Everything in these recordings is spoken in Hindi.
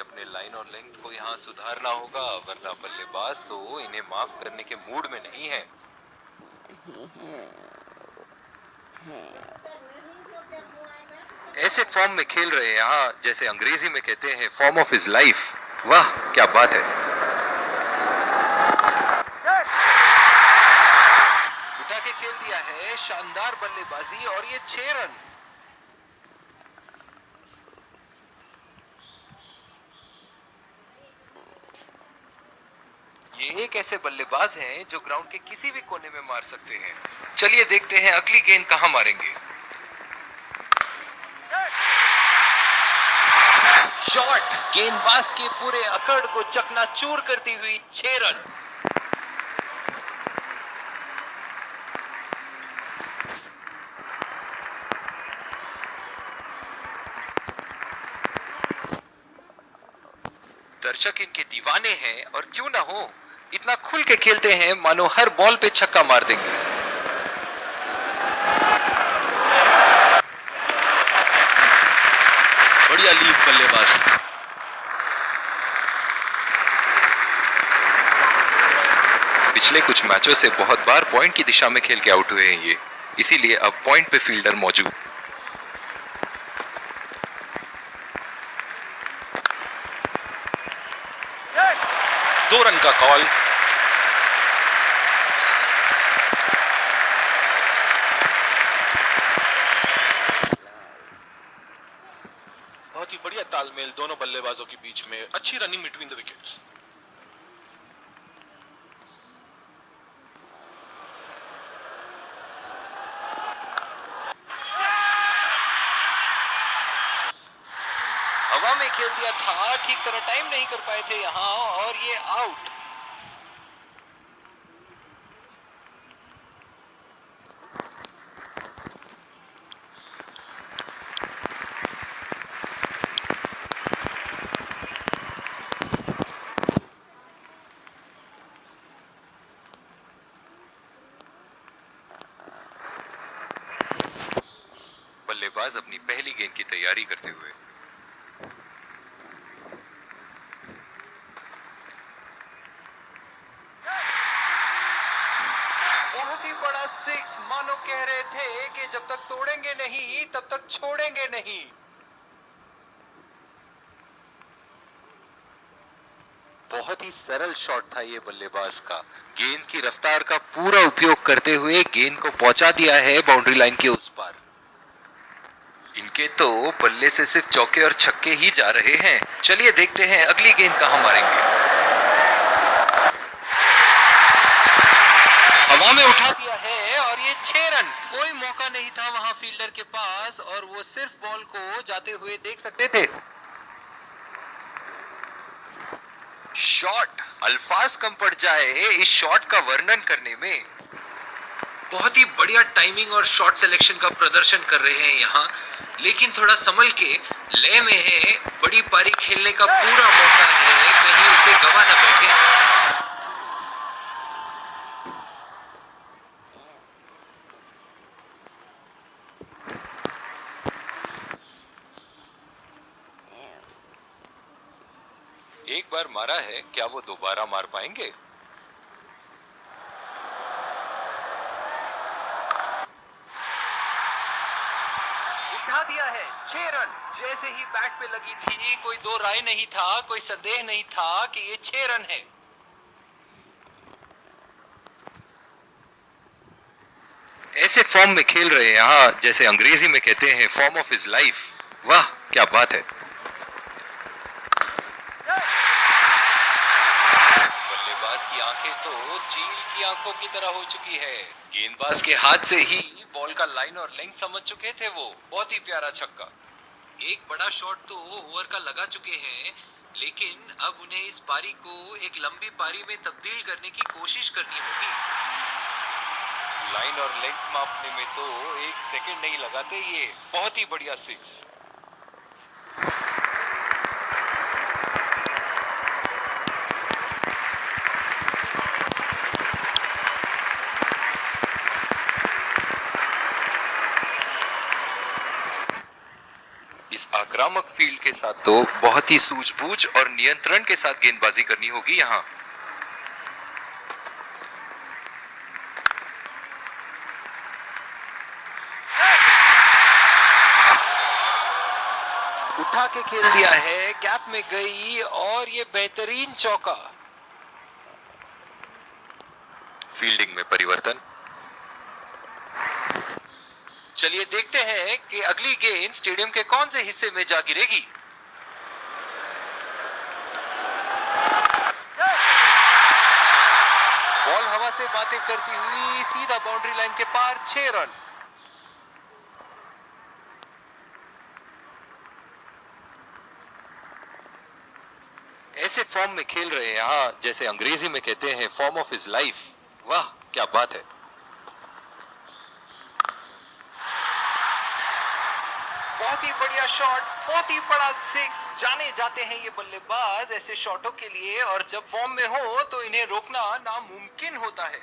अपने लाइन और लेंथ को यहाँ सुधारना होगा, वरना बल्लेबाज तो इन्हें माफ करने के मूड में नहीं है। ऐसे फॉर्म में खेल रहे हैं यहाँ, जैसे अंग्रेजी में कहते हैं फॉर्म ऑफ हिज लाइफ। वाह क्या बात है। उठा के खेल दिया है, शानदार बल्लेबाजी, और ये 6 रन। ये एक ऐसे बल्लेबाज हैं जो ग्राउंड के किसी भी कोने में मार सकते हैं। चलिए देखते हैं अगली गेंद कहां मारेंगे। शॉट, गेंदबाज के पूरे अकड़ को चकनाचूर करती हुई 6 रन। दर्शक इनके दीवाने हैं, और क्यों ना हो, इतना खुल के खेलते हैं मानो हर बॉल पे छक्का मार देंगे। बढ़िया लीड बल्लेबाज। पिछले कुछ मैचों से बहुत बार पॉइंट की दिशा में खेल के आउट हुए हैं ये, इसीलिए अब पॉइंट पे फील्डर मौजूद। 2 रन का कॉल। बहुत ही बढ़िया तालमेल दोनों बल्लेबाजों के बीच में, अच्छी रनिंग बिटवीन द विकेट्स। हवा में खेल दिया था, ठीक तरह टाइम नहीं कर पाए थे यहाँ, और ये आउट। बल्लेबाज अपनी पहली गेंद की तैयारी करते हुए। बहुत ही बड़ा 6, मानो कह रहे थे कि जब तक तोड़ेंगे नहीं तब तक छोड़ेंगे नहीं। बहुत ही सरल शॉट था ये बल्लेबाज का। गेंद की रफ्तार का पूरा उपयोग करते हुए गेंद को पहुंचा दिया है बाउंड्री लाइन के उस पार। इनके तो बल्ले से सिर्फ चौके और छक्के ही जा रहे हैं। चलिए देखते हैं अगली गेंद कहां मारेंगे। हवा में उठा दिया है, और ये 6 रन। कोई मौका नहीं था वहां फील्डर के पास, और वो सिर्फ बॉल को जाते हुए देख सकते थे। शॉट, अल्फाज कम पड़ जाए इस शॉट का वर्णन करने में। बहुत ही बढ़िया टाइमिंग और शॉट सिलेक्शन का प्रदर्शन कर रहे हैं यहाँ, लेकिन थोड़ा संभल के, लय में है, बड़ी पारी खेलने का पूरा मौका है, कहीं उसे गवा न बैठे। एक बार मारा है, क्या वो दोबारा मार पाएंगे? उठा दिया है, 6 रन। जैसे ही बैट पे लगी थी, कोई दो राय नहीं था, कोई संदेह नहीं था कि ये 6 रन है। ऐसे फॉर्म में खेल रहे हैं यहाँ, जैसे अंग्रेजी में कहते हैं फॉर्म ऑफ हिज लाइफ। वाह क्या बात है। बल्लेबाज की आंखें तो चील की आंखों की तरह हो चुकी है। गेंदबाज के हाथ से ही बॉल का लाइन और लेंथ समझ चुके थे वो। बहुत ही प्यारा छक्का। एक बड़ा शॉट तो ओवर का लगा चुके हैं, लेकिन अब उन्हें इस पारी को एक लंबी पारी में तब्दील करने की कोशिश करनी होगी। लाइन और लेंथ मापने में तो 1 सेकंड नहीं लगाते ये। बहुत ही बढ़िया 6। इस आक्रामक फील्ड के साथ तो बहुत ही सूझबूझ और नियंत्रण के साथ गेंदबाजी करनी होगी यहाँ। उठा के खेल दिया है, गैप में गई और ये बेहतरीन चौका। फील्डिंग में परिवर्तन। चलिए देखते हैं कि अगली गेंद स्टेडियम के कौन से हिस्से में जा गिरेगी। बॉल हवा से बातें करती हुई सीधा बाउंड्री लाइन के पार, 6 रन। ऐसे फॉर्म में खेल रहे हैं यहाँ, जैसे अंग्रेजी में कहते हैं फॉर्म ऑफ हिज लाइफ। वाह क्या बात है। बहुत ही बढ़िया शॉट, बहुत ही बड़ा सिक्स। जाने जाते हैं ये बल्लेबाज ऐसे शॉटों के लिए, और जब फॉर्म में हो तो इन्हें रोकना नामुमकिन होता है।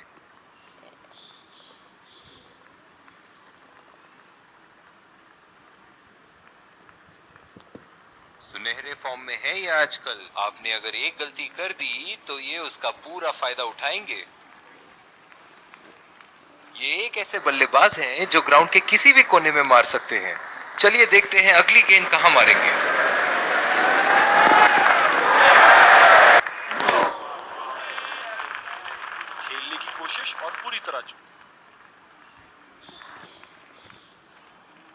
सुनहरे फॉर्म में है ये आजकल। आपने अगर एक गलती कर दी तो ये उसका पूरा फायदा उठाएंगे। ये एक ऐसे बल्लेबाज हैं जो ग्राउंड के किसी भी कोने में मार सकते हैं। चलिए देखते हैं अगली गेंद कहां मारेंगे। खेलने की कोशिश और पूरी तरह चूक।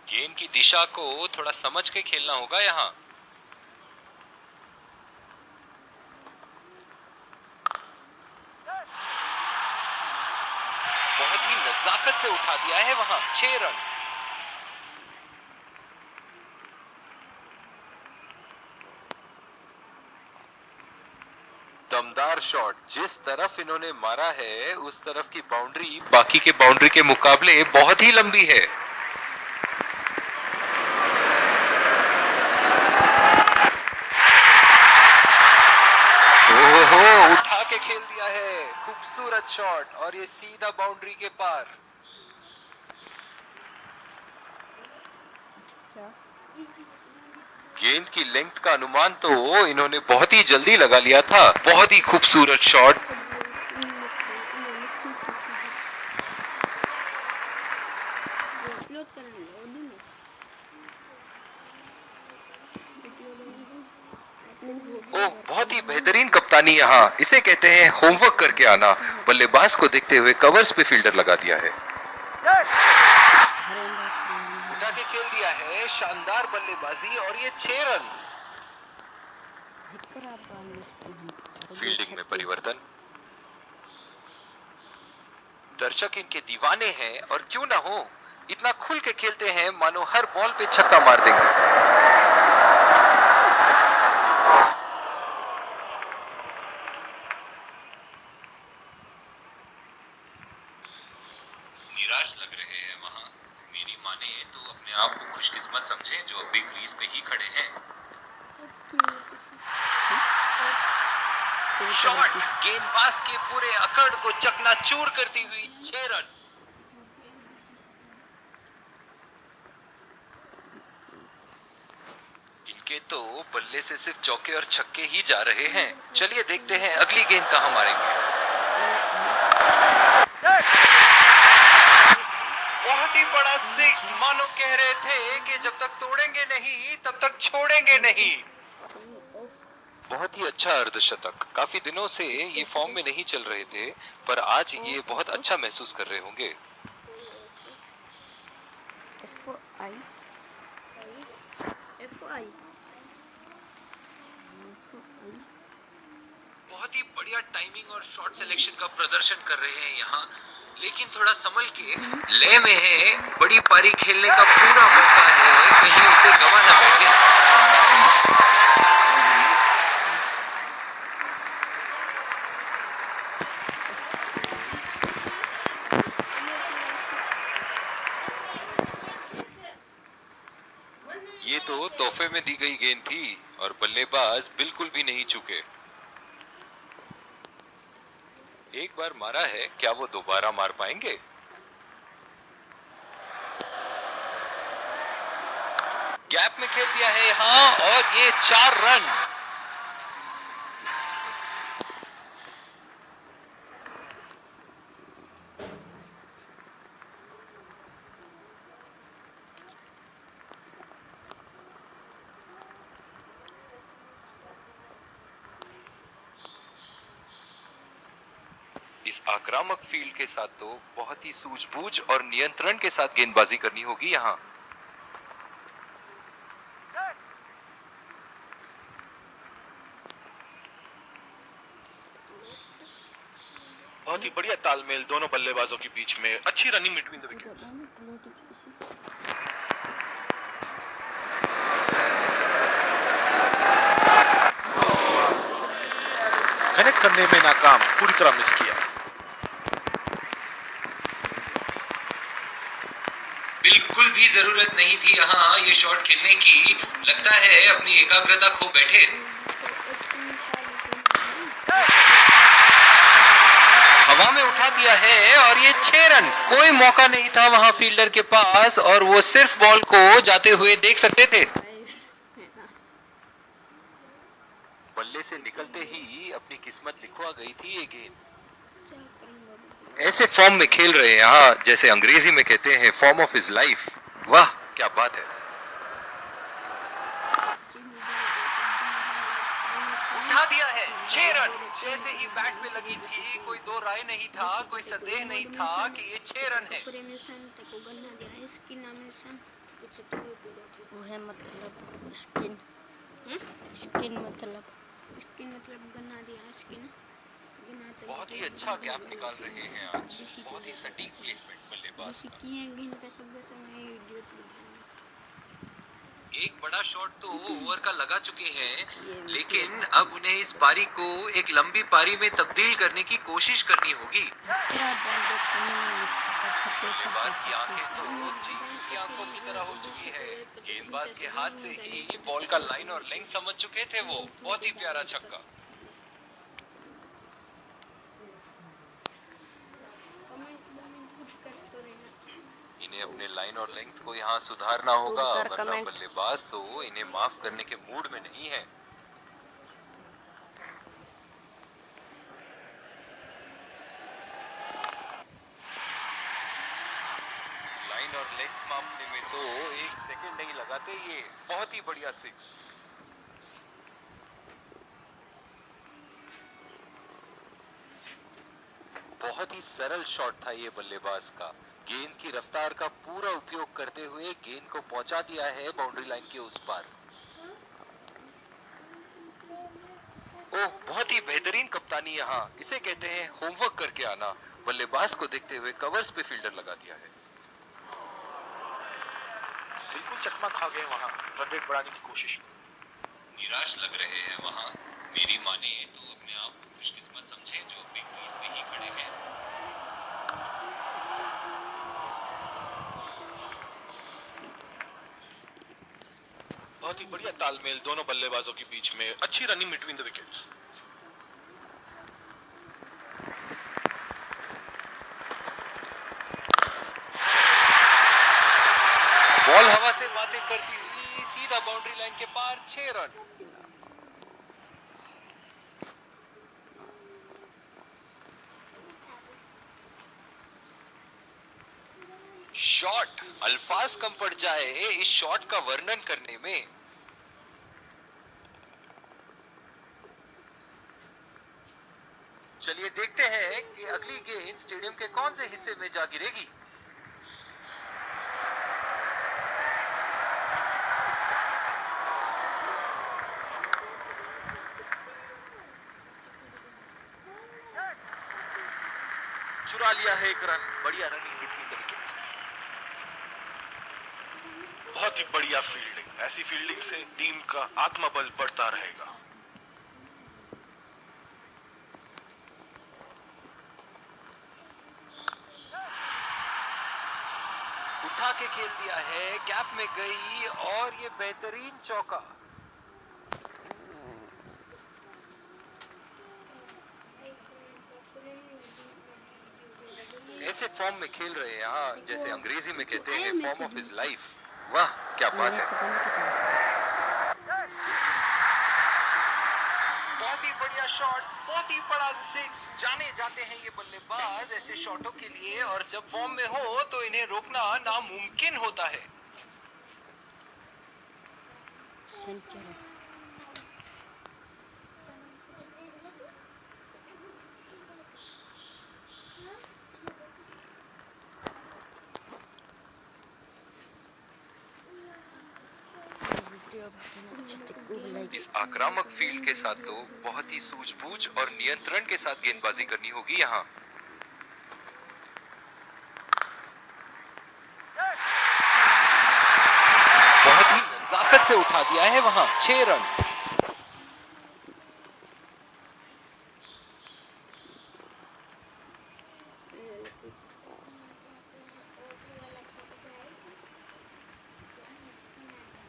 गेंद की दिशा को थोड़ा समझ के खेलना होगा यहाँ। बहुत ही नजाकत से उठा दिया है वहां, 6 रन। दमदार शॉट। जिस तरफ इन्होंने मारा है उस तरफ की बाउंड्री बाकी के बाउंड्री के मुकाबले बहुत ही लंबी है। ओहो, उठा के खेल दिया है, खूबसूरत शॉट, और ये सीधा बाउंड्री के पार। गेंद की लेंथ का अनुमान तो इन्होंने बहुत ही जल्दी लगा लिया था। बहुत ही खूबसूरत शॉट। ओह, बहुत ही बेहतरीन कप्तानी यहाँ। इसे कहते हैं होमवर्क करके आना। बल्लेबाज को देखते हुए कवर्स पे फील्डर लगा दिया है। उठा के खेल दिया है, शानदार बल्लेबाजी, और ये 6 रन। फील्डिंग में परिवर्तन। दर्शक इनके दीवाने हैं, और क्यों ना हो, इतना खुल के खेलते हैं मानो हर बॉल पे छक्का मार देंगे। निराश लग रहे हैं वहां। मेरी माने तो अपने आप को खुशकिस्मत समझे जो अभी क्रीज पे ही खड़े हैं। शॉट, गेंदबाज के पूरे अकड़ को चकनाचूर करती हुई, 6 रन। इनके तो बल्ले से सिर्फ चौके और छक्के ही जा रहे हैं। चलिए देखते हैं अगली गेंद कहां मारेंगे। बहुत ही बड़ा सिक्स। मानो कह रहे थे कि जब तक तोड़ेंगे नहीं तब तक छोड़ेंगे नहीं। बहुत ही अच्छा अर्धशतक। काफी दिनों से ये फॉर्म में नहीं चल रहे थे, पर आज ये बहुत अच्छा महसूस कर रहे होंगे। बहुत ही बढ़िया टाइमिंग और शॉट सिलेक्शन का प्रदर्शन कर रहे हैं यहाँ, लेकिन थोड़ा संभल के। लय में है, बड़ी पारी खेलने का पूरा मौका है, कहीं उसे गवा ना बैठे। ये तो तोहफे में दी गई गेंद थी, और बल्लेबाज बिल्कुल भी नहीं चूके। एक बार मारा है, क्या वो दोबारा मार पाएंगे? गैप में खेल दिया है यहाँ और ये 4 रन। इस आक्रामक फील्ड के साथ तो बहुत ही सूझबूझ और नियंत्रण के साथ गेंदबाजी करनी होगी यहाँ। बहुत ही बढ़िया तालमेल दोनों बल्लेबाजों के बीच में, अच्छी running between the wickets. Connect करने में नाकाम, पूरी तरह मिस किया। बिल्कुल भी जरूरत नहीं थी यहाँ ये शॉट खेलने की। लगता है अपनी एकाग्रता खो बैठे। हवा में उठा दिया है और ये 6 रन। कोई मौका नहीं था वहां फील्डर के पास और वो सिर्फ बॉल को जाते हुए देख सकते थे। बल्ले से निकलते ही अपनी किस्मत लिखवा गई थी ये गेंद। ऐसे फॉर्म में खेल रहे हैं यहाँ, जैसे अंग्रेजी में कहते हैं फॉर्म ऑफ हिज लाइफ। वाह क्या बात है। उठा दिया है 6 रन। जैसे ही बैट पे लगी थी कोई दो राय नहीं था, कोई संदेह नहीं था कि ये 6 रन है। गन्ना दिया स्किन। बहुत ही अच्छा गैप निकाल रहे हैं आज। बहुत ही सटीक प्लेसमेंट बल्लेबाज का। एक बड़ा शॉट तो ओवर का लगा चुके हैं, लेकिन अब उन्हें इस पारी को एक लंबी पारी में तब्दील करने की कोशिश करनी होगी। गेंदबाज की आंखें तो चील की आंखों की तरह हो चुकी है। गेंदबाज के हाथ से ही बॉल का लाइन और लेंथ समझ चुके थे वो। बहुत ही प्यारा छक्का। इन्हें अपने लाइन और लेंथ को यहाँ सुधारना होगा, वरना बल्लेबाज तो इन्हें माफ करने के मूड में नहीं है। लाइन और लेंथ मापने में तो 1 सेकंड नहीं लगाते ये। बहुत ही बढ़िया 6। बहुत ही सरल शॉट था ये बल्लेबाज का। गेंद की रफ्तार का पूरा उपयोग करते हुए गेंद को पहुंचा दिया है बाउंड्री लाइन के उस पार। ओह बहुत ही बेहतरीन कप्तानी यहाँ। इसे कहते हैं होमवर्क करके आना। बल्लेबाज को देखते हुए कवर्स पे फील्डर लगा दिया है। बिल्कुल चकमा खा गए वहां, रन रेट बढ़ाने की कोशिश। निराश लग रहे हैं वहां। मेरी माने तो अपने आप को खुशकिस्मत समझे जो बिग क्रीज पे ही खड़े हैं। बहुत ही बढ़िया तालमेल दोनों बल्लेबाजों के बीच में, अच्छी running between the wickets. Ball हवा से बातें करती हुई सीधा बाउंड्री लाइन के पार। 6 रन। शॉट अल्फाज कम पड़ जाए इस शॉट का वर्णन करने में। चलिए देखते हैं कि अगली गेंद स्टेडियम के कौन से हिस्से में जा गिरेगी। चुरा लिया है 1 रन। बढ़िया रनिंग बिटवीन द विकेट्स। बहुत ही बढ़िया फील्डिंग। ऐसी फील्डिंग से टीम का आत्मबल बढ़ता रहेगा। उठा के खेल दिया है, गैप में गई और ये बेहतरीन चौका। ऐसे फॉर्म में खेल रहे हैं यहाँ, जैसे अंग्रेजी में कहते हैं फॉर्म ऑफ हिज लाइफ। वाह क्या बात है। बहुत ही बढ़िया शॉट, बहुत ही बड़ा सिक्स। जाने जाते हैं ये बल्लेबाज ऐसे शॉटों के लिए, और जब फॉर्म में हो तो इन्हें रोकना नामुमकिन होता है। सेंचुरी। इस आक्रामक फील्ड के साथ तो बहुत ही सूझबूझ और नियंत्रण के साथ गेंदबाजी करनी होगी यहाँ। बहुत ही नजाकत से उठा दिया है वहां, 6 रन।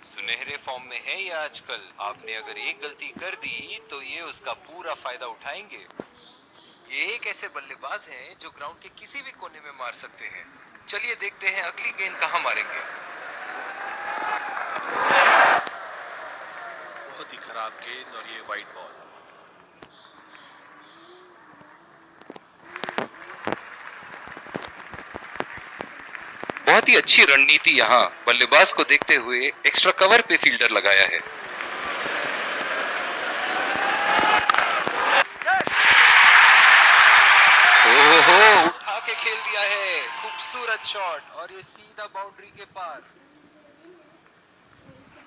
सुनहरे फॉर्म में है ये आजकल। आपने अगर एक गलती कर दी तो ये उसका पूरा फायदा उठाएंगे। ये एक ऐसे बल्लेबाज हैं जो ग्राउंड के किसी भी कोने में मार सकते हैं। चलिए देखते हैं अगली गेंद कहां मारेंगे। बहुत ही खराब गेंद और ये वाइड बॉल। बहुत ही अच्छी रणनीति यहाँ, बल्लेबाज को देखते हुए एक्स्ट्रा कवर पे फील्डर लगाया है। ओहो, उठा के खेल दिया है, खूबसूरत शॉट, और ये सीधा बाउंड्री के पार।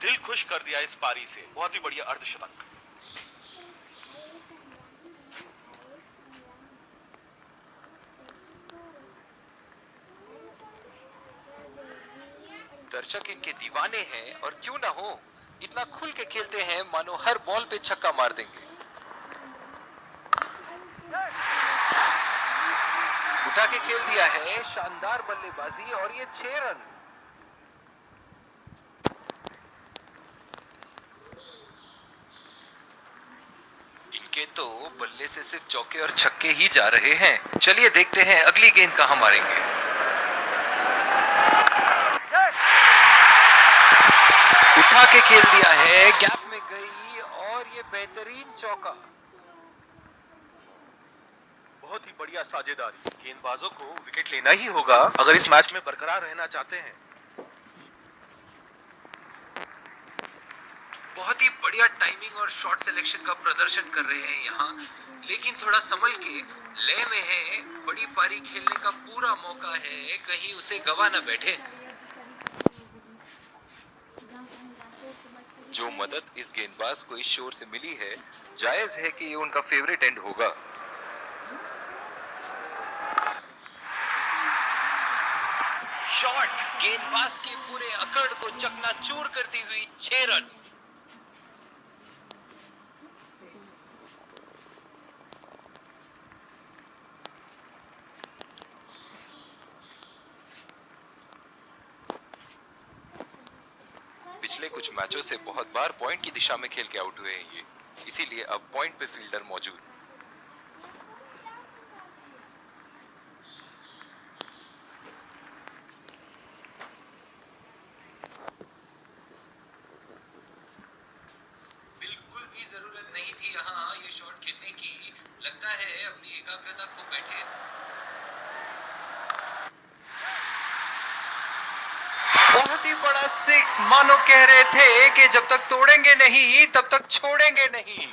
दिल खुश कर दिया इस पारी से, बहुत ही बढ़िया अर्धशतक। दर्शक इनके दीवाने हैं, और क्यों ना हो, इतना खुल के खेलते हैं मानो हर बॉल पे छक्का मार देंगे। उठा के खेल दिया है, शानदार बल्लेबाजी, और ये 6 रन। इनके तो बल्ले से सिर्फ चौके और छक्के ही जा रहे हैं। चलिए देखते हैं अगली गेंद कहां मारेंगे। उठा के खेल दिया है, गैप में गई, और ये बेहतरीन चौका। बहुत ही बढ़िया साझेदारी। गेंदबाजों को विकेट लेना ही होगा अगर इस मैच में बरकरार रहना चाहते हैं। बहुत ही बढ़िया टाइमिंग और शॉट सिलेक्शन का प्रदर्शन कर रहे हैं यहाँ, लेकिन थोड़ा संभल के, लय में है, बड़ी पारी खेलने का पूरा मौका है, कहीं उसे गवा न बैठे। जो मदद इस गेंदबाज को इस शोर से मिली है, जायज है कि ये उनका फेवरेट एंड होगा। शॉट, गेंदबाज के पूरे अकड़ को चकनाचूर करती हुई 6 रन। पिछले कुछ मैचों से बहुत बार पॉइंट की दिशा में खेल के आउट हुए हैं ये, इसीलिए अब पॉइंट पे फील्डर मौजूद। बिल्कुल भी जरूरत नहीं थी यहाँ ये शॉट खेलने की, लगता है अपनी एकाग्रता खो बैठे। बहुत ही बड़ा सिक्स, मानो कह रहे थे कि जब तक तोड़ेंगे नहीं तब तक छोड़ेंगे नहीं।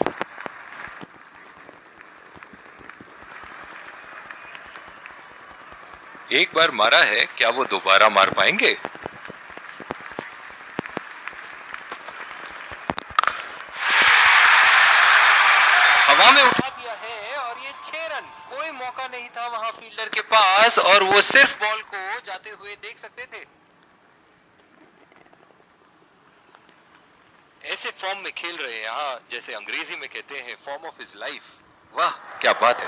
एक बार मारा है, क्या वो दोबारा मार पाएंगे? हवा में उठा दिया है, और ये 6 रन। कोई मौका नहीं था वहां फील्डर के पास, और वो सिर्फ बॉल को जाते हुए देख सकते थे। ऐसे फॉर्म में खेल रहे हैं यहाँ, जैसे अंग्रेजी में कहते हैं फॉर्म ऑफ हिज लाइफ। वाह क्या बात है।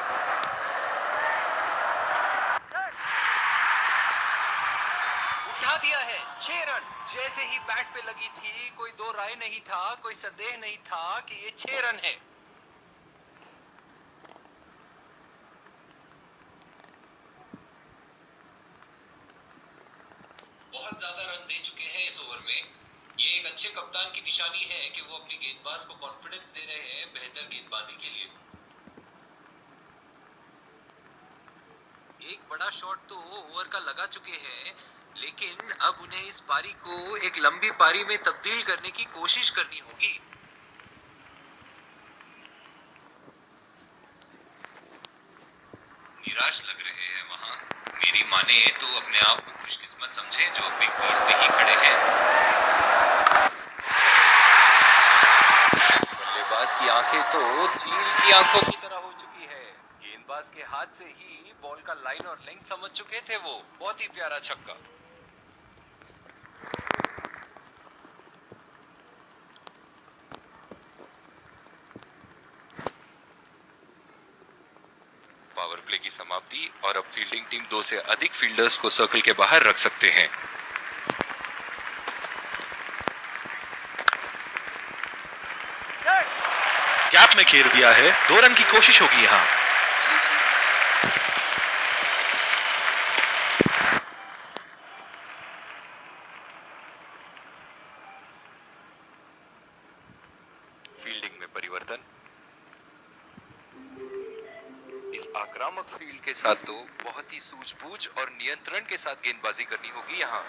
उठा दिया है, 6 रन। जैसे ही बैट पे लगी थी, कोई दो राय नहीं था, कोई संदेह नहीं था कि ये 6 रन है। बहुत ज्यादा रन दे चुके हैं इस ओवर में। ये एक अच्छे अच्छे कप्तान की निशानी है कि वो अपनी गेंदबाज को कॉन्फिडेंस दे रहे हैं बेहतर गेंदबाजी के लिए। एक बड़ा शॉट तो ओवर का लगा चुके हैं, लेकिन अब उन्हें इस पारी को एक लंबी पारी में तब्दील करने की कोशिश करनी होगी। निराश लग रहे हैं वहां। मेरी माने तो अपने आप को खुशकिस्मत समझे जो बिग क्रीज पे ही खड़े हैं। बल्लेबाज की आंखें तो चील की आंखों की तरह हो चुकी है। गेंदबाज के हाथ से ही बॉल का लाइन और लेंथ समझ चुके थे वो। बहुत ही प्यारा छक्का। पावर प्ले की समाप्ति और अब फील्डिंग टीम 2 से अधिक फील्डर्स को सर्कल के बाहर रख सकते हैं। गैप में घेर दिया है, 2 रन की कोशिश होगी यहाँ। फील्डिंग में परिवर्तन। इस आक्रामक फील्ड के साथ तो बहुत ही सूझबूझ और नियंत्रण के साथ गेंदबाजी करनी होगी यहाँ।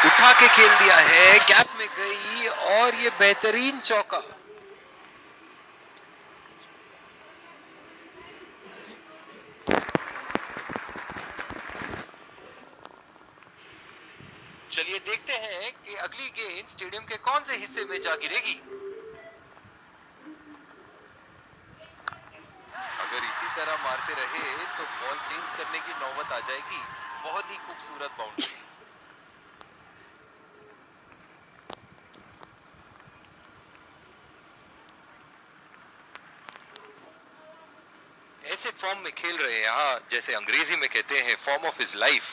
उठा के खेल दिया है, गैप में गई और ये बेहतरीन चौका। चलिए देखते हैं कि अगली गेंद स्टेडियम के कौन से हिस्से में जा गिरेगी। अगर इसी तरह मारते रहे तो बॉल चेंज करने की नौबत आ जाएगी। बहुत ही खूबसूरत बाउंड्री। ऐसे फॉर्म में खेल रहे हैं यहाँ, जैसे अंग्रेजी में कहते हैं फॉर्म ऑफ हिज लाइफ।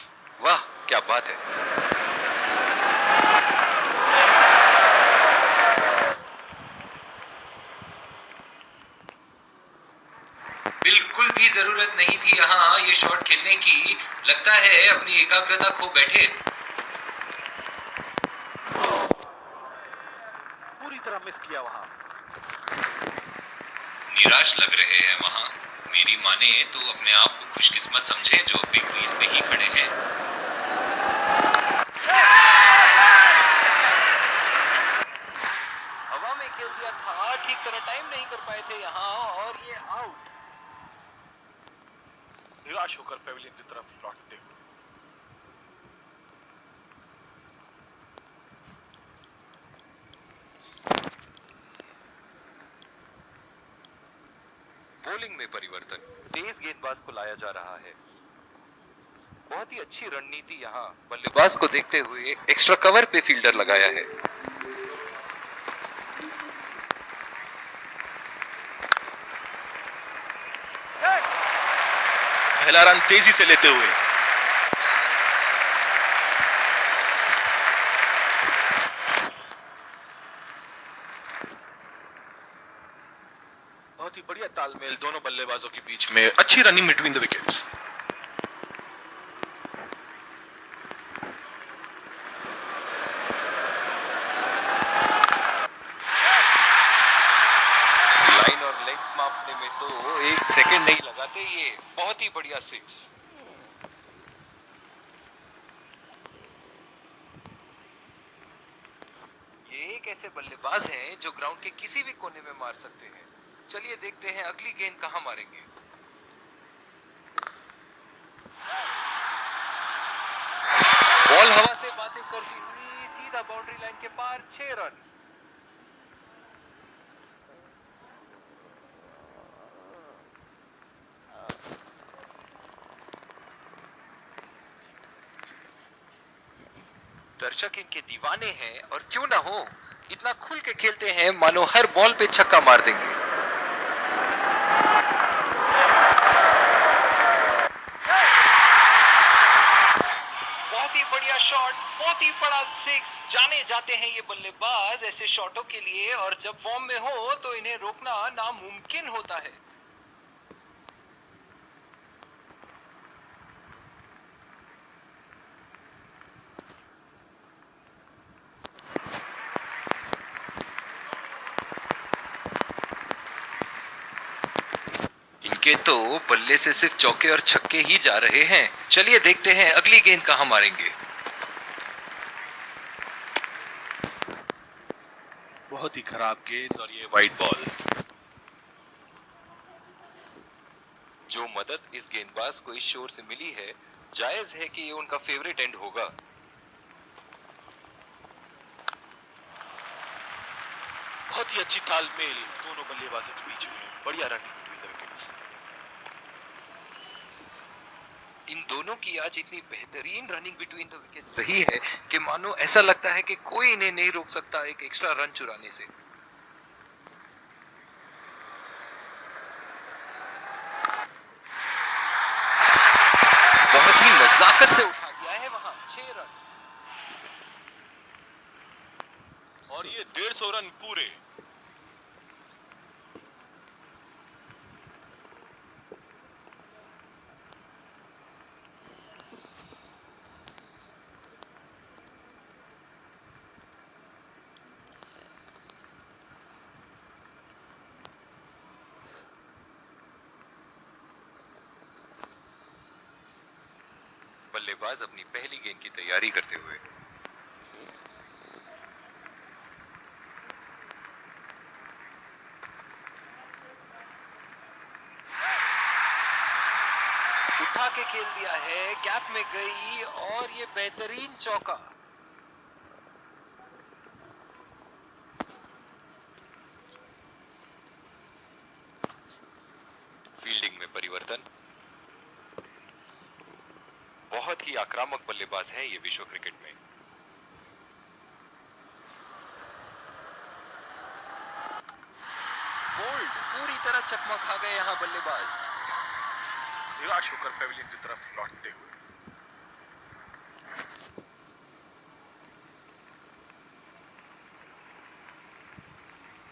वाह क्या बात है। बिल्कुल भी जरूरत नहीं थी यहाँ ये शॉट खेलने की। लगता है अपनी एकाग्रता खो बैठे। पूरी तरह मिस किया वहां। निराश लग रहे हैं वहां। मेरी माने तो अपने आप को खुशकिस्मत समझे जो बिग क्रीज पे ही खड़े हैं। हवा में खेल दिया था, ठीक तरह टाइम नहीं कर पाए थे यहाँ और ये आउट। निराश होकर पेविलियन की तरफ लौटते हुए। बॉलिंग में परिवर्तन। तेज गेंदबाज को लाया जा रहा है। बहुत ही अच्छी रणनीति यहाँ। बल्लेबाज को देखते हुए एक्स्ट्रा कवर पे फील्डर लगाया है। पहला रन तेजी से लेते हुए। बहुत ही बढ़िया तालमेल दोनों बल्लेबाजों के बीच में। अच्छी running between the wickets. Line और लेंथ मापने में तो 1 सेकंड नहीं लगाते ये। बहुत ही बढ़िया 6। ये एक ऐसे बल्लेबाज हैं जो ग्राउंड के किसी भी कोने में मार सकते हैं। चलिए देखते हैं अगली गेंद कहां मारेंगे। बॉल हवा से बातें करती हुई सीधा बाउंड्री लाइन के पार। 6 रन। दर्शक इनके दीवाने हैं और क्यों ना हो, इतना खुल के खेलते हैं मानो हर बॉल पे छक्का मार देंगे। बहुत ही बढ़िया शॉट, बहुत ही बड़ा 6। जाने जाते हैं ये बल्लेबाज ऐसे शॉटों के लिए और जब फॉर्म में हो तो इन्हें रोकना नामुमकिन होता है। इनके तो बल्ले से सिर्फ चौके और छक्के ही जा रहे हैं। चलिए देखते हैं अगली गेंद कहां मारेंगे। बहुत ही खराब गेंद और ये वाइड बॉल। जो मदद इस गेंदबाज को इस शोर से मिली है, जायज है कि ये उनका फेवरेट एंड होगा। बहुत ही अच्छी तालमेल दोनों बल्लेबाजों के बीच में, बढ़िया रनिंग बिटवीन द विकेट्स। इन दोनों की आज इतनी बेहतरीन रनिंग बिटवीन द विकेट्स रही है कि मानो ऐसा लगता है कि कोई इन्हें नहीं रोक सकता एक एक्स्ट्रा रन चुराने से। बहुत ही नजाकत से उठा दिया है वहां 6 रन। और ये 150 रन पूरे। बल्लेबाज अपनी पहली गेंद की तैयारी करते हुए। उठा के खेल दिया है, गैप में गई और ये बेहतरीन चौका। फील्डिंग में परिवर्तन। बहुत ही आक्रामक बल्लेबाज हैं ये विश्व क्रिकेट में। बोल्ड, पूरी तरह चकमा खा गए यहां बल्लेबाज। निराश होकर पेविलियन की तरफ लौटते हुए।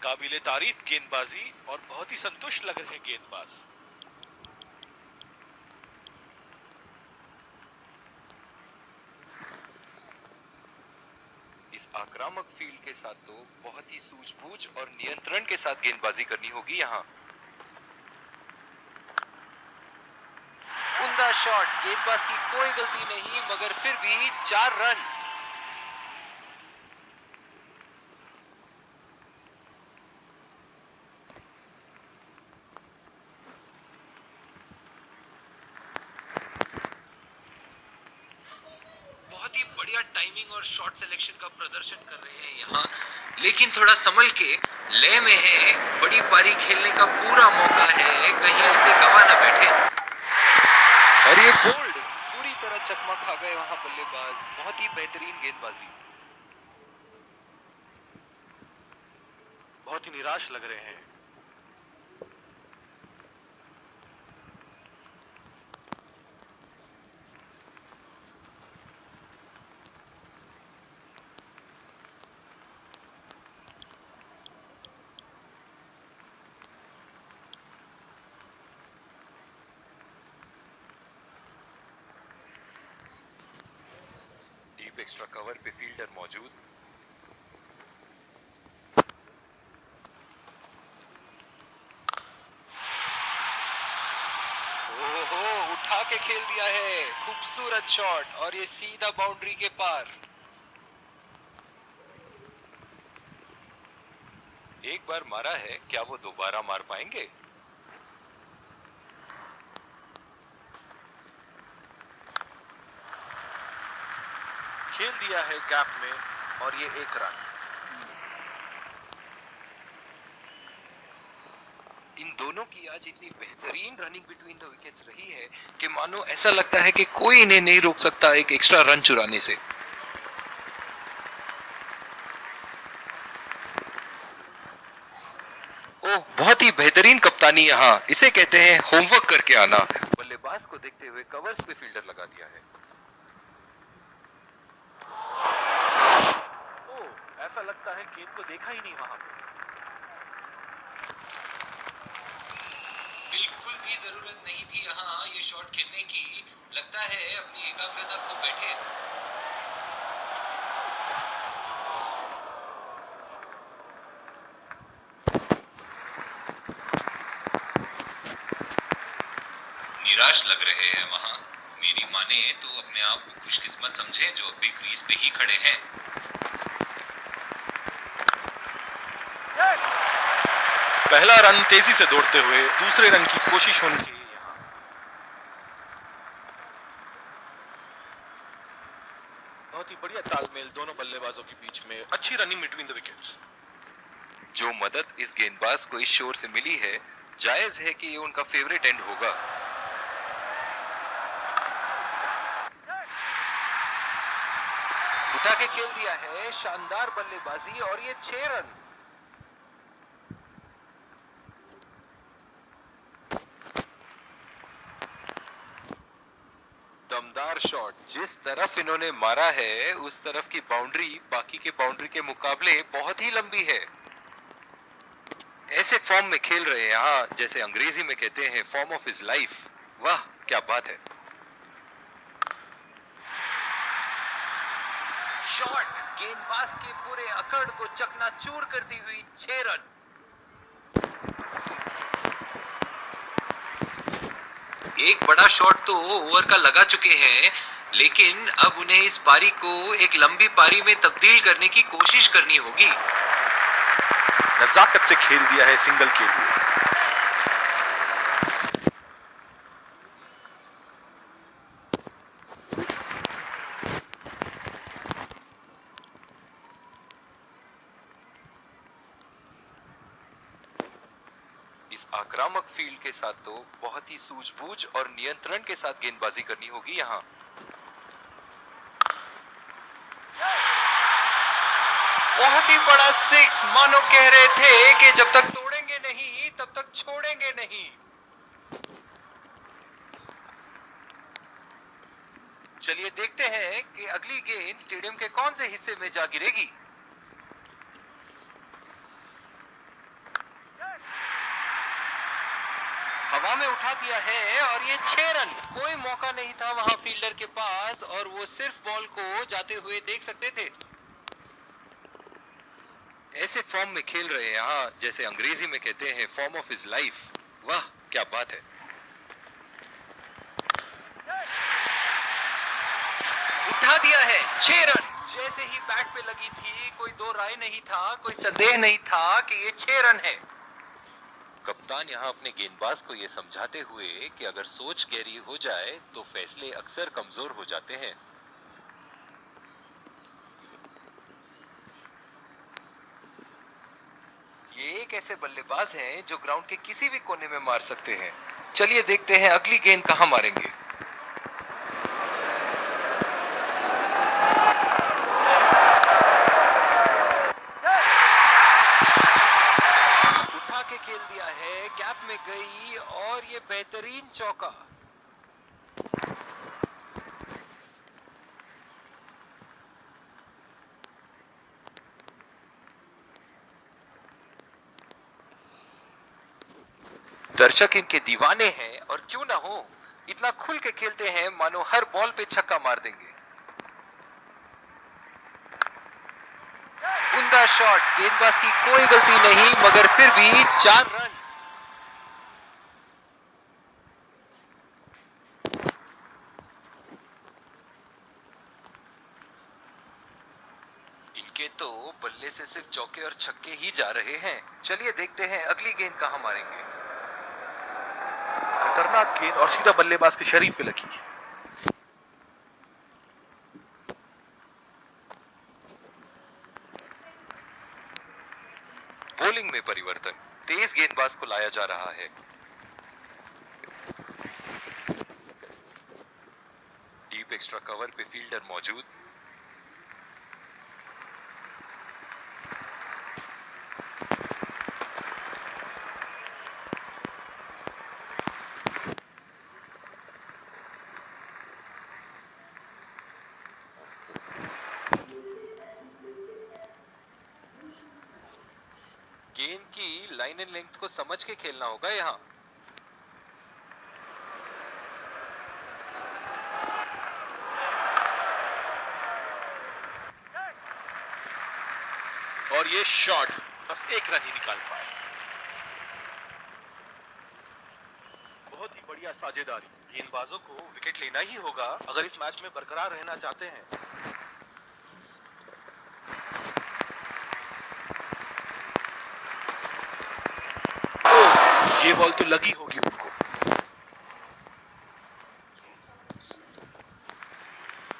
काबिले तारीफ गेंदबाजी और बहुत ही संतुष्ट लग रहे हैं गेंदबाज। इस आक्रामक फील्ड के साथ तो बहुत ही सूझबूझ और नियंत्रण के साथ गेंदबाजी करनी होगी यहाँ। उम्दा शॉट, गेंदबाज की कोई गलती नहीं, मगर फिर भी 4 रन। बहुत ही बढ़िया टाइमिंग और शॉट सिलेक्शन का प्रदर्शन कर रहे हैं यहाँ, लेकिन थोड़ा संभल के, लय में है, बड़ी पारी खेलने का पूरा मौका है, कहीं उसे गवा न बैठे। और ये बोल्ड, पूरी तरह चकमा खा गए वहां बल्लेबाज। बहुत ही बेहतरीन गेंदबाजी। बहुत ही निराश लग रहे हैं। डीप एक्स्ट्रा कवर पे फील्डर मौजूद। ओहो, उठा के खेल दिया है, खूबसूरत शॉट और ये सीधा बाउंड्री के पार। एक बार मारा है, क्या वो दोबारा मार पाएंगे? खेल दिया है गैप में और ये 1 रन। इन दोनों की आज इतनी बेहतरीन रनिंग बिटवीन द विकेट्स रही है कि मानो ऐसा लगता है कि कोई इन्हें नहीं रोक सकता एक एक्स्ट्रा रन चुराने से। ओह, बहुत ही बेहतरीन कप्तानी यहाँ, इसे कहते हैं होमवर्क करके आना। बल्लेबाज को देखते हुए कवर्स पे फील्डर लगा दिया है। ओह, ऐसा लगता है गेंद को देखा ही नहीं वहां पे। बिल्कुल भी जरूरत नहीं थी यहाँ ये शॉट खेलने की। लगता है अपनी एकाग्रता खो बैठे। निराश लग रहे हैं वहां। मेरी माने तो अपने आप को खुशकिस्मत समझे जो अभी क्रीज पे ही खड़े हैं। पहला रन तेजी से दौड़ते हुए दूसरे रन की कोशिश होनी चाहिए यहाँ। बहुत ही बढ़िया तालमेल दोनों बल्लेबाजों के बीच में, अच्छी रनिंग बिटवीन द विकेट्स। जो मदद इस गेंदबाज को इस शोर से मिली है, जायज है कि ये उनका फेवरेट एंड होगा। उठा के खेल दिया है, शानदार बल्लेबाजी और ये 6 रन। दमदार शॉट। जिस तरफ इन्होंने मारा है उस तरफ की बाउंड्री बाकी के बाउंड्री के मुकाबले बहुत ही लंबी है। ऐसे फॉर्म में खेल रहे हैं यहाँ, जैसे अंग्रेजी में कहते हैं फॉर्म ऑफ हिज लाइफ। वाह क्या बात है। शॉट गेंदबाज के पूरे अकड़ को चकनाचूर करती हुई 6 रन। एक बड़ा शॉट तो ओवर का लगा चुके हैं, लेकिन अब उन्हें इस पारी को एक लंबी पारी में तब्दील करने की कोशिश करनी होगी। नजाकत से खेल दिया है सिंगल के लिए। इस आक्रामक फील्ड के साथ तो बहुत ही सूझबूझ और नियंत्रण के साथ गेंदबाजी करनी होगी यहाँ। बहुत ही बड़ा सिक्स, मानो कह रहे थे कि जब तक तोड़ेंगे नहीं तब तक छोड़ेंगे नहीं। चलिए देखते हैं कि अगली गेंद स्टेडियम के कौन से हिस्से में जा गिरेगी। हवा में उठा दिया है और ये 6 रन। कोई मौका नहीं था वहां फील्डर के पास और वो सिर्फ बॉल को जाते हुए देख सकते थे। ऐसे फॉर्म में खेल रहे हैं यहाँ, जैसे अंग्रेजी में कहते हैं फॉर्म ऑफ हिज लाइफ। वाह क्या बात है। उठा दिया है 6 रन। जैसे ही बैट पे लगी थी कोई दो राय नहीं था, कोई संदेह नहीं था कि ये 6 रन है। कप्तान यहाँ अपने गेंदबाज को ये समझाते हुए कि अगर सोच गहरी हो जाए तो फैसले अक्सर कमजोर हो जाते हैं। ये एक ऐसे बल्लेबाज हैं जो ग्राउंड के किसी भी कोने में मार सकते हैं। चलिए देखते हैं अगली गेंद कहां मारेंगे। उठा के खेल दिया है, गैप में गई और ये बेहतरीन चौका। दर्शक इनके दीवाने हैं और क्यों ना हो, इतना खुल के खेलते हैं मानो हर बॉल पे छक्का मार देंगे। उम्दा शॉट, गेंदबाज की कोई गलती नहीं मगर फिर भी 4 रन। इनके तो बल्ले से सिर्फ चौके और छक्के ही जा रहे हैं। चलिए देखते हैं अगली गेंद कहां मारेंगे। खतरनाक गेंद और सीधा बल्लेबाज के शरीर पे लगी। बॉलिंग में परिवर्तन, तेज गेंदबाज को लाया जा रहा है। डीप एक्स्ट्रा कवर पे फील्डर मौजूद। गेंद की लाइन एंड लेंथ को समझ के खेलना होगा यहां। और ये शॉट बस 1 रन ही निकाल पाए। बहुत ही बढ़िया साझेदारी। गेंदबाजों को विकेट लेना ही होगा अगर इस मैच में बरकरार रहना चाहते हैं। ओह, ये बॉल तो लगी होगी उनको।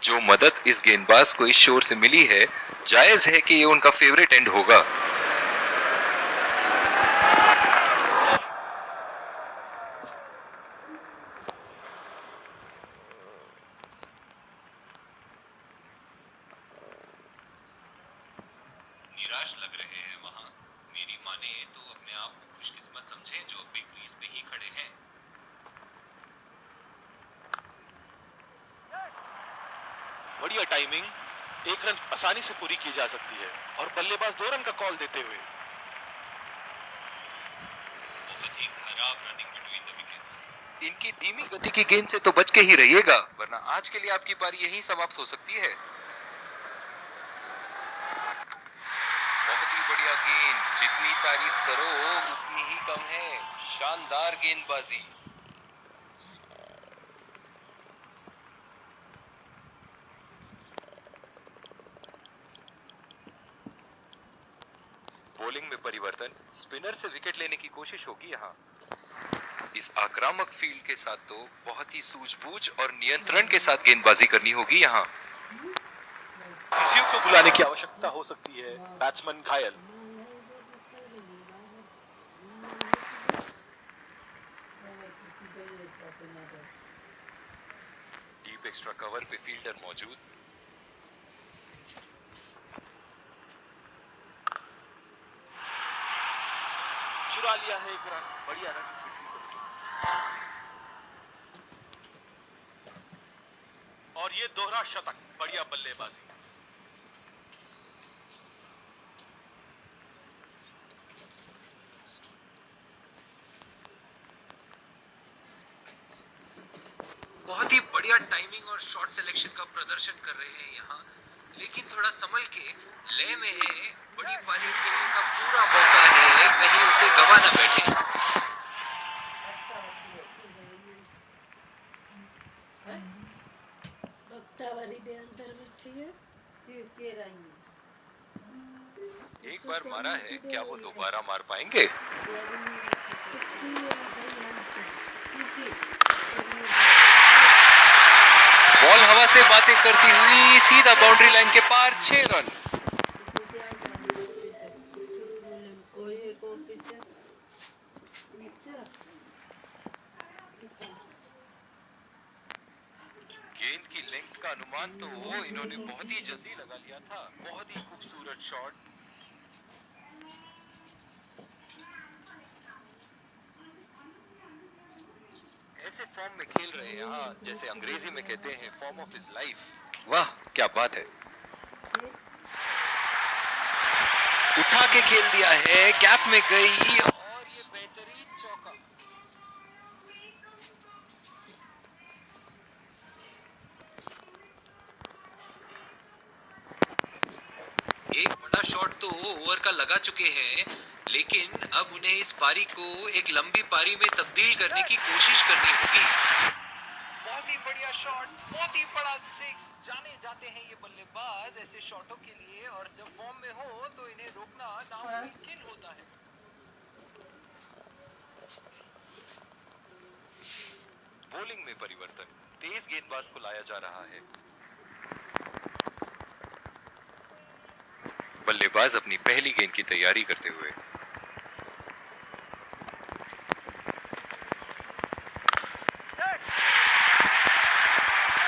जो मदद इस गेंदबाज को इस शोर से मिली है, जायज है कि ये उनका फेवरेट एंड होगा। निराश लग रहे हैं वहां। मेरी माने तो अपने आप को खुशकिस्मत समझें जो अब भी क्रीज पे ही खड़े हैं। बढ़िया टाइमिंग, एक रन आसानी से पूरी की जा सकती है और बल्लेबाज 2 रन का कॉल देते हुए। बहुत ही खराब रनिंग बिटवीन द विकेट्स। इनकी धीमी गति की गेंद से तो बच के ही रहिएगा, वरना आज के लिए आपकी पारी यहीं समाप्त हो सकती है। बहुत ही बढ़िया गेंद, जितनी तारीफ करो उतनी ही कम है। शानदार गेंदबाजी। बॉलिंग में परिवर्तन, स्पिनर से विकेट लेने की कोशिश होगी यहाँ। इस आक्रामक फील्ड के साथ तो बहुत ही सूझबूझ और नियंत्रण के साथ गेंदबाजी करनी होगी यहाँ। किसी को बुलाने की आवश्यकता हो सकती है। बैट्समैन घायल। डीप एक्स्ट्रा कवर पे फील्डर मौजूद। चुरा लिया है एक रन। बढ़िया रन और ये दोहरा शतक। बढ़िया बल्लेबाजी। बहुत ही बढ़िया टाइमिंग और शॉट सिलेक्शन का प्रदर्शन कर रहे हैं यहाँ, लेकिन थोड़ा संभल के। लय में है, बड़ी पारी खेलने का पूरा मौका है, कहीं उसे गवा न बैठे। एक बार मारा है, क्या वो दोबारा मार पाएंगे? बॉल हवा से बातें करती हुई सीधा बाउंड्री लाइन के पार, 6 रन। गेंद की लेंथ का अनुमान तो इन्होंने बहुत ही जल्दी लगा लिया था। बहुत ही खूबसूरत शॉट। ऐसे फॉर्म में खेल रहे हैं यहाँ, जैसे अंग्रेजी में कहते हैं फॉर्म ऑफ हिज लाइफ। वाह क्या बात है। उठा के खेल दिया है, गैप में गई और ये बेहतरीन चौका। एक बड़ा शॉट तो ओवर का लगा चुके हैं, लेकिन अब उन्हें इस पारी को एक लंबी पारी में तब्दील करने की कोशिश करनी होगी। बहुत ही बढ़िया शॉट, बहुत ही बड़ा सिक्स। जाने जाते हैं ये बल्लेबाज ऐसे शॉटों के लिए, और जब फॉर्म में हो तो इन्हें रोकना नामुमकिन होता है। बॉलिंग में परिवर्तन, तेज गेंदबाज को लाया जा रहा है। बल्लेबाज अपनी पहली गेंद की तैयारी करते हुए।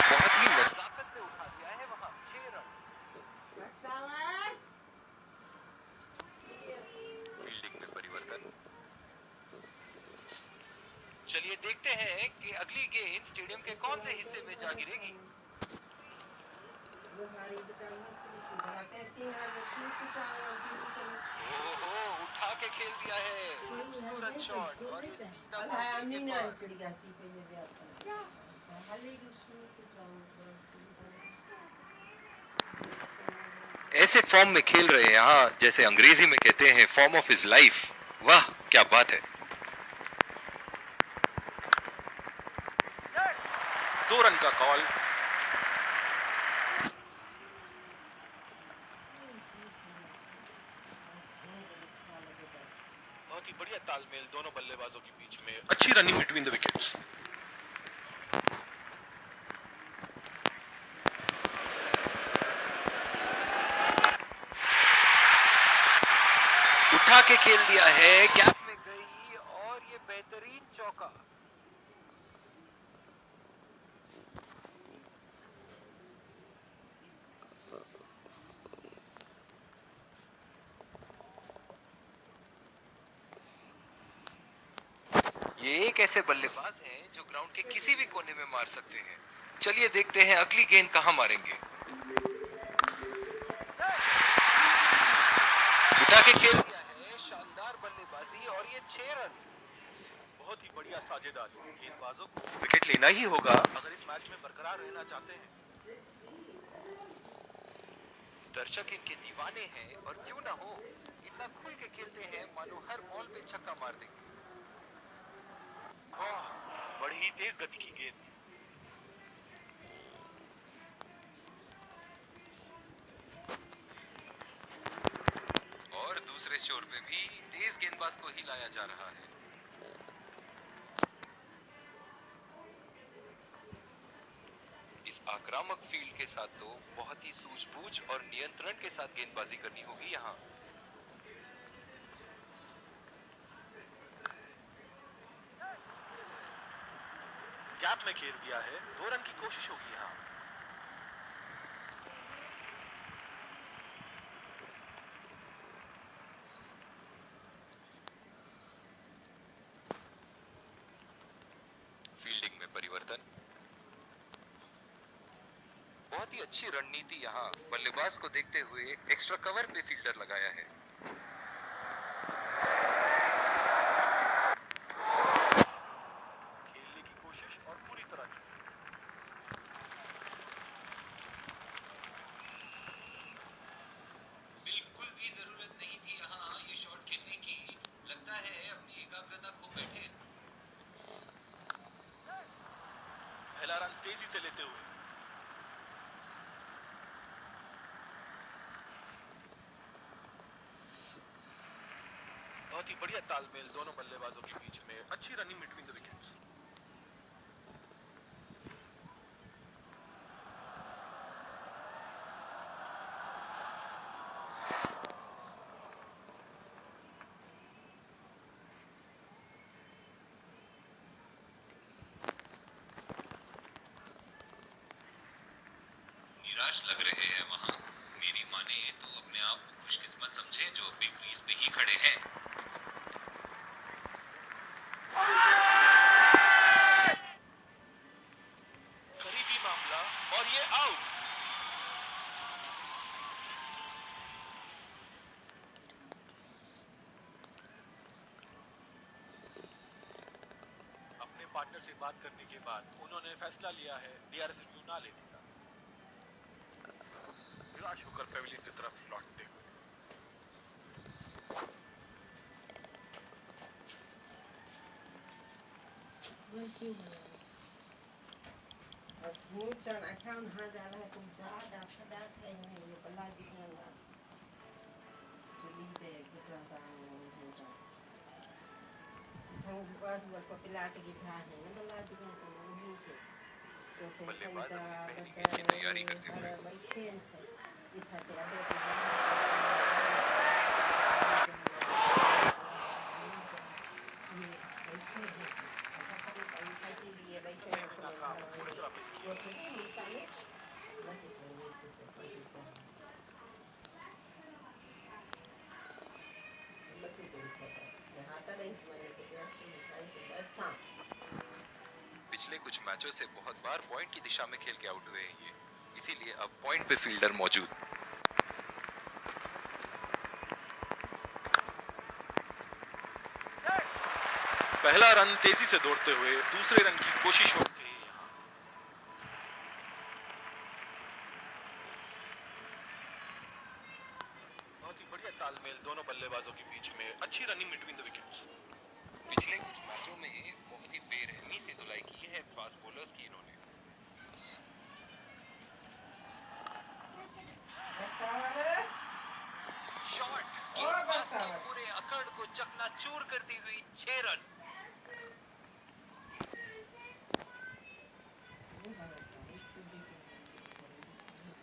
बहुत ही नजाकत से उठा दिया है वहां, 6 रन। फील्डिंग में परिवर्तन। चलिए देखते हैं कि अगली गेंद स्टेडियम के कौन से हिस्से में जा गिरेगी। ओहो, उठा के खेल दिया है। खूबसूरत शॉट और ये सीधा बाउंड्री के पार। ऐसे फॉर्म में खेल रहे हैं यहाँ, जैसे अंग्रेजी में कहते हैं फॉर्म ऑफ हिज लाइफ। वाह क्या बात है। 2 रन का कॉल। बहुत ही बढ़िया तालमेल दोनों बल्लेबाजों के बीच में, अच्छी रनिंग बिटवीन द विकेट्स। उठा के खेल दिया है, गैप में गई और ये बेहतरीन चौका। ये एक ऐसे बल्लेबाज हैं जो ग्राउंड के किसी भी कोने में मार सकते हैं। चलिए देखते हैं अगली गेंद कहां मारेंगे। उठा के खेल दिया है, शानदार बल्लेबाजी और ये 6 रन। बहुत ही बढ़िया साझेदारी। गेंदबाजों को विकेट लेना ही होगा अगर इस मैच में बरकरार रहना चाहते हैं। दर्शक इनके दीवाने हैं और क्यों ना हो, इतना खुल के खेलते हैं मानो हर बॉल पे छक्का मार देंगे। बड़ी ही तेज गति की गेंद। और दूसरे शोर पे भी तेज गेंदबाज को ही लाया जा रहा है। इस आक्रामक फील्ड के साथ तो बहुत ही सूझबूझ और नियंत्रण के साथ गेंदबाजी करनी होगी यहाँ। गैप में खेल दिया है, 2 रन की कोशिश होगी यहाँ। फील्डिंग में परिवर्तन, बहुत ही अच्छी रणनीति यहाँ। बल्लेबाज को देखते हुए एक्स्ट्रा कवर पे फील्डर लगाया है। खेलने की कोशिश और पूरी तरह चूक। बिल्कुल भी जरूरत नहीं थी यहाँ ये शॉट खेलने की। लगता है अपनी एकाग्रता खो बैठे। पहला रन तेजी से लेते हुए। बहुत ही बढ़िया तालमेल दोनों बल्लेबाजों के बीच में, अच्छी रनिंग बिटवीन द विकेट्स। निराश लग रहे हैं वहाँ। मेरी माने तो अपने आप को खुशकिस्मत समझे जो अभी क्रीज पे ही खड़े हैं। करीबी मामला और ये आउट। अपने पार्टनर से बात करने के बाद उन्होंने फैसला लिया है डीआरएस रिव्यू ना लेने का। निराश होकर पेविलियन की तरफ लौटते हुए। als moet zo'n account hadden, dan komt zo dat gedaan en je belandt in een solide gedrag aan was popular te gaan en belandt in een hoekje. बल्लेबाज अपनी पहली गेंद की तैयारी करते हुए। पिछले कुछ मैचों से बहुत बार पॉइंट की दिशा में खेल के आउट हुए हैं ये, इसीलिए अब पॉइंट पे फील्डर मौजूद। पहला रन तेजी से दौड़ते हुए, दूसरे रन की कोशिश होगी। बहुत ही बढ़िया तालमेल दोनों बल्लेबाजों के बीच में, अच्छी रनिंग बिटवीन द विकेट्स। पिछले कुछ मैचों में बहुत ही बेरहमी से धुलाई की है फास्ट बॉलर्स की इन्होंने। गेंदबाज के पूरे अकड़ को चकनाचूर करती हुई 6 रन।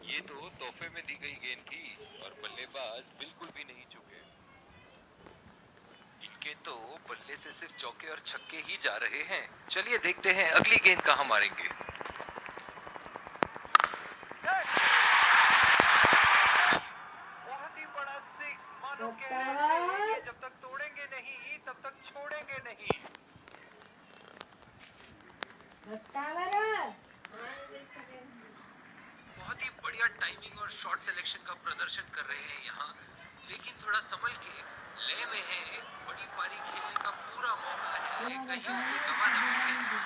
ये तो तोहफे में दी गई गेंद थी और बल्लेबाज बिल्कुल भी नहीं चूके। इनके तो बल्ले से सिर्फ चौके और छक्के ही जा रहे हैं। चलिए देखते हैं अगली गेंद कहां मारेंगे। बहुत ही बड़ा सिक्स, मानो कह रहे थे ये जब तक तोड़ेंगे नहीं तब तक छोड़ेंगे नहीं। बहुत ही बढ़िया टाइमिंग और शॉट सिलेक्शन का प्रदर्शन कर रहे हैं यहाँ, लेकिन थोड़ा संभल के, लय में है, बड़ी पारी खेलने का पूरा मौका है, कहीं उसे गवा न बैठे।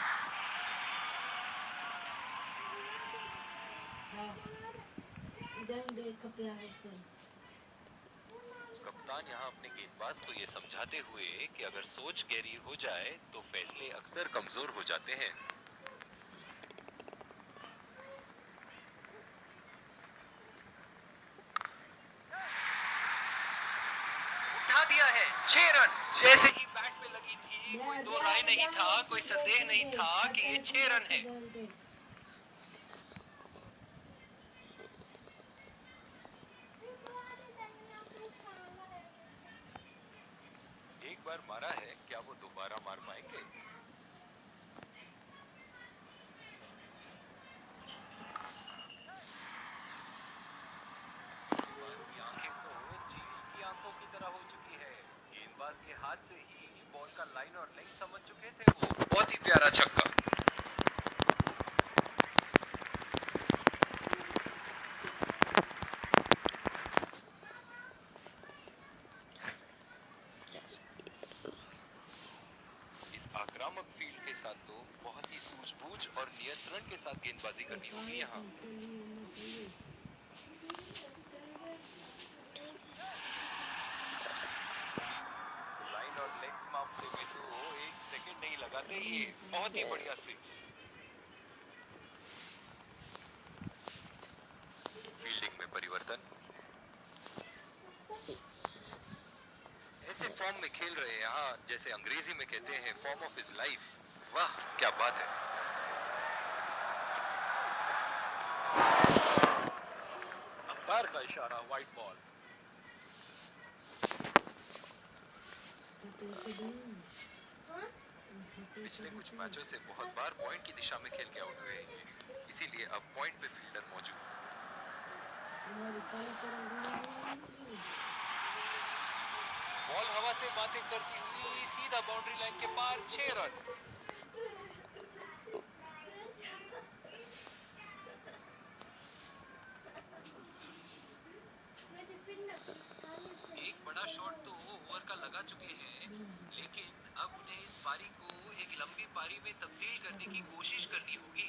कप्तान यहाँ अपने गेंदबाज को ये समझाते हुए कि अगर सोच गहरी हो जाए तो फैसले अक्सर कमजोर हो जाते हैं। उठा दिया है, 6 रन। जैसे ही बैट पे लगी थी, कोई दो राय नहीं था, कोई संदेह नहीं था कि ये 6 रन है। एक बार मारा है, क्या वो दोबारा मार पाएंगे? गेंदबाज की आंखें तो चील की आंखों की तरह हो चुकी है। गेंदबाज के हाथ से ही बॉल का लाइन और लेंथ समझ चुके थे वो। बहुत ही प्यारा छक्का। इस आक्रामक फील्ड के साथ तो बहुत ही सूझबूझ और नियंत्रण के साथ गेंदबाजी करनी होगी यहाँ। लाइन और लेंथ मामले में तो एक सेकंड नहीं लगाते ये। बहुत ही बढ़िया सिक्स। फील्डिंग में परिवर्तन। ऐसे फॉर्म में खेल रहे हैं यहाँ, जैसे अंग्रेजी में कहते हैं फॉर्म ऑफ हिज लाइफ। वाह क्या बात है। अंपायर का इशारा, वाइड बॉल। पिछले कुछ मैचों से बहुत बार पॉइंट की दिशा में खेल के आउट हुए हैं, इसीलिए अब पॉइंट पे फील्डर मौजूद। बॉल हवा से बातें करती हुई सीधा बाउंड्री लाइन के पार, 6 रन। एक बड़ा शॉट तो ओवर का लगा चुके हैं, लेकिन अब उन्हें इस पारी को एक लंबी पारी में तब्दील करने की कोशिश करनी होगी।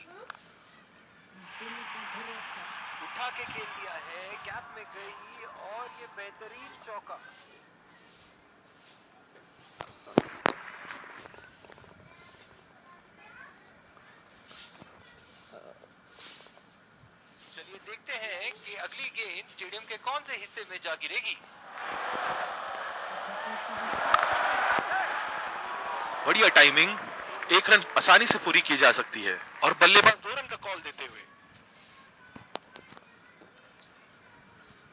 उठा के खेल दिया है, गैप में गई और ये बेहतरीन चौका। चलिए देखते हैं कि अगली गेंद स्टेडियम के कौन से हिस्से में जा गिरेगी। बढ़िया टाइमिंग, 1 रन आसानी से पूरी की जा सकती है और बल्लेबाज 2 रन का कॉल देते हुए।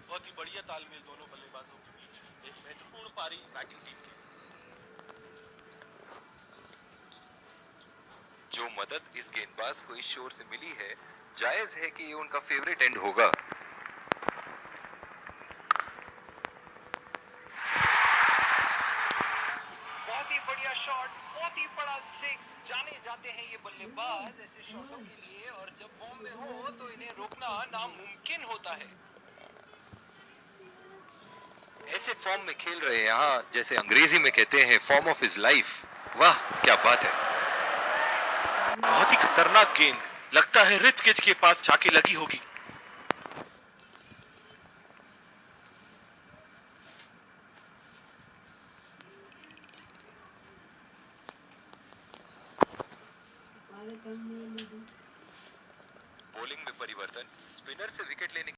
बहुत ही बढ़िया तालमेल दोनों बल्लेबाजों के बीच। एक महत्वपूर्ण पारी बैटिंग टीम की। जो मदद इस गेंदबाज को इस शोर से मिली है, जायज है कि ये उनका फेवरेट एंड होगा। बहुत ही बढ़िया शॉट, बहुत ही बड़ा सिक्स। जाने जाते हैं ये बल्लेबाज ऐसे शॉटों के लिए, और जब फॉर्म में हो तो इन्हें रोकना नामुमकिन होता है। ऐसे फॉर्म में खेल रहे हैं यहाँ, जैसे अंग्रेजी में कहते हैं फॉर्म ऑफ हिज लाइफ। वाह क्या बात है। बहुत ही खतरनाक गेंद, लगता है रिब केज के पास जाके लगी होगी। बॉलिंग में परिवर्तन, स्पिनर से विकेट लेने